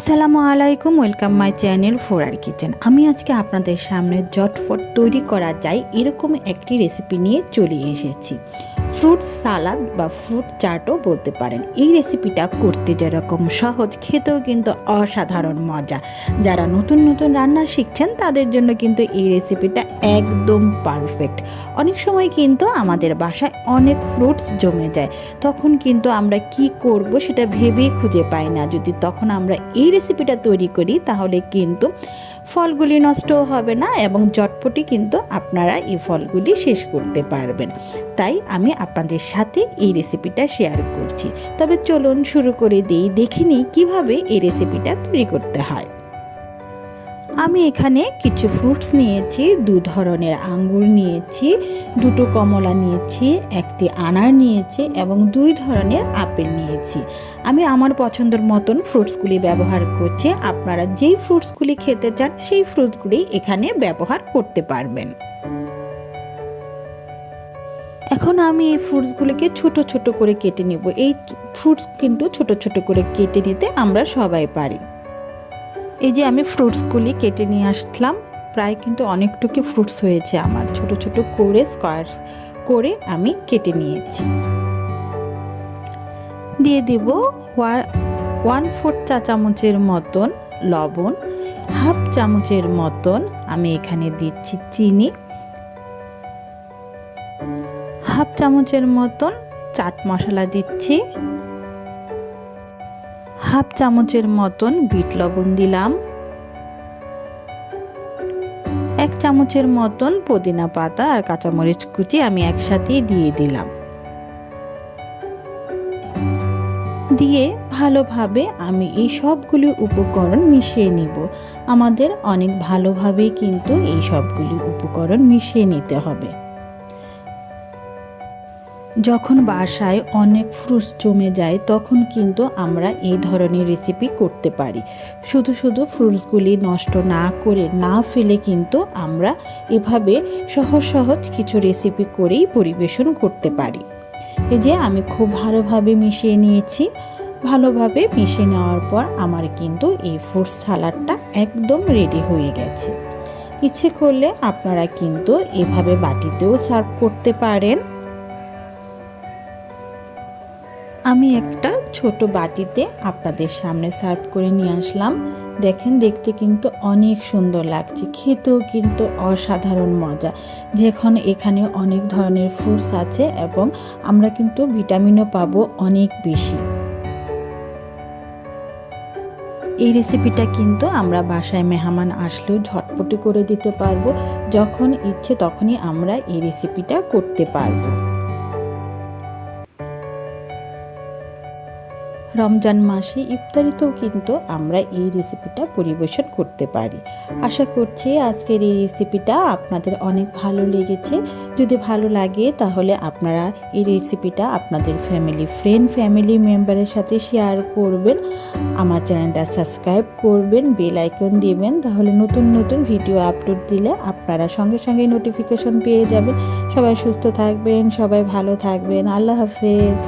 আসসালামু আলাইকুম, welcome my channel ফোরার kitchen. আমি আজকে আপনাদের সামনে ঝটপট তৈরি করা যায় এরকম একটি রেসিপি নিয়ে চলে এসেছি। ফ্রুট সালাদ বা ফ্রুট চাটও বলতে পারেন। এই রেসিপিটা করতে যেরকম সহজ, খেতেও কিন্তু অসাধারণ মজা। যারা নতুন নতুন রান্না শিখছেন তাদের জন্য কিন্তু এই রেসিপিটা একদম পারফেক্ট। অনেক সময় কিন্তু আমাদের বাসায় অনেক ফ্রুটস জমে যায়, তখন কিন্তু আমরা কি করব সেটা ভেবেই খুঁজে পাই না। যদি তখন আমরা এই রেসিপিটা তৈরি করি তাহলে কিন্তু ফলগুলি নষ্টও হবে না এবং ঝটপটই কিন্তু আপনারা এই ফলগুলি শেষ করতে পারবেন। তাই আমি আপনাদের সাথে এই রেসিপিটা শেয়ার করছি। তবে চলুন শুরু করে দিই, দেখে নিই কীভাবে এই রেসিপিটা তৈরি করতে হয়। আমি এখানে কিছু ফ্রুটস নিয়েছি, 2 ধরনের আঙ্গুর নিয়েছি, 2টো কমলা নিয়েছি, একটি আনার নিয়েছি এবং 2 ধরনের আপেল নিয়েছি। আমি আমার পছন্দের মতন ফ্রুটসগুলি ব্যবহার করছি। আপনারা যেই ফ্রুটসগুলি খেতে চান সেই ফ্রুটসগুলি এখানে ব্যবহার করতে পারবেন। এখন আমি এই ফ্রুটসগুলিকে ছোট ছোট করে কেটে নেব। এই ফ্রুটস কিন্তু ছোট ছোট করে কেটে নিতে আমরা সবাই পারি। এই যে আমি ফ্রুটসগুলি কেটে নিয়ে আসলাম, প্রায় কিন্তু অনেকটুকু ফ্রুটস হয়েছে আমার। ছোট ছোট করে স্কোয়ার করে আমি কেটে নিয়েছি। দিয়ে দেব 1/4 চা চামচের মতন লবণ, 1/2 চামচের মতন আমি এখানে দিচ্ছি চিনি, 1/2 চামচের মতন চাট মশলা দিচ্ছি, 1/2 চামচের মতন বিট লবণ দিলাম, 1 চামচের মতন পুদিনা পাতা আর কাঁচামরিচ কুচি আমি একসাথেই দিয়ে দিলাম। দিয়ে ভালোভাবে আমি এই সবগুলি উপকরণ মিশিয়ে নিব। আমাদের অনেক ভালোভাবেই কিন্তু এই সবগুলি উপকরণ মিশিয়ে নিতে হবে। যখন বাসায় অনেক ফ্রুটস জমে যায় তখন কিন্তু আমরা এই ধরনের রেসিপি করতে পারি। শুধু শুধু ফ্রুটসগুলি নষ্ট না করে, না ফেলে কিন্তু আমরা এভাবে সহজ সহজ কিছু রেসিপি করেই পরিবেশন করতে পারি। এই যে আমি খুব ভালোভাবে মিশিয়ে নিয়েছি। ভালোভাবে মিশিয়ে নেওয়ার পর আমার কিন্তু এই ফ্রুট সালাডটা একদম রেডি হয়ে গেছে। ইচ্ছে করলে আপনারা কিন্তু এভাবে বাটিতেও সার্ভ করতে পারেন। আমি একটা ছোট বাটিতে আপনাদের সামনে সার্ভ করে নিয়ে আসলাম। দেখেন, দেখতে কিন্তু অনেক সুন্দর লাগছে, খেতেও কিন্তু অসাধারণ মজা। যখন এখানে অনেক ধরনের ফ্রুটস আছে এবং আমরা কিন্তু ভিটামিনও পাবো অনেক বেশি। এই রেসিপিটা কিন্তু আমরা বাসায় মেহমান আসলেও ঝটপটি করে দিতে পারবো। যখন ইচ্ছে তখনই আমরা এই রেসিপিটা করতে পারবো। রমজান মাসে ইফতারিতেও কিন্তু আমরা এই রেসিপিটা পরিবেশন করতে পারি। আশা করছি আজকের এই রেসিপিটা আপনাদের অনেক ভালো লেগেছে। যদি ভালো লাগে তাহলে আপনারা এই রেসিপিটা আপনাদের ফ্যামিলি মেম্বারের সাথে শেয়ার করবেন। আমার চ্যানেলটা সাবস্ক্রাইব করবেন, বেল আইকন দিবেন, তাহলে নতুন নতুন ভিডিও আপলোড দিলে আপনারা সঙ্গে সঙ্গে নোটিফিকেশন পেয়ে যাবেন। সবাই সুস্থ থাকবেন, সবাই ভালো থাকবেন। আল্লাহ হাফেজ।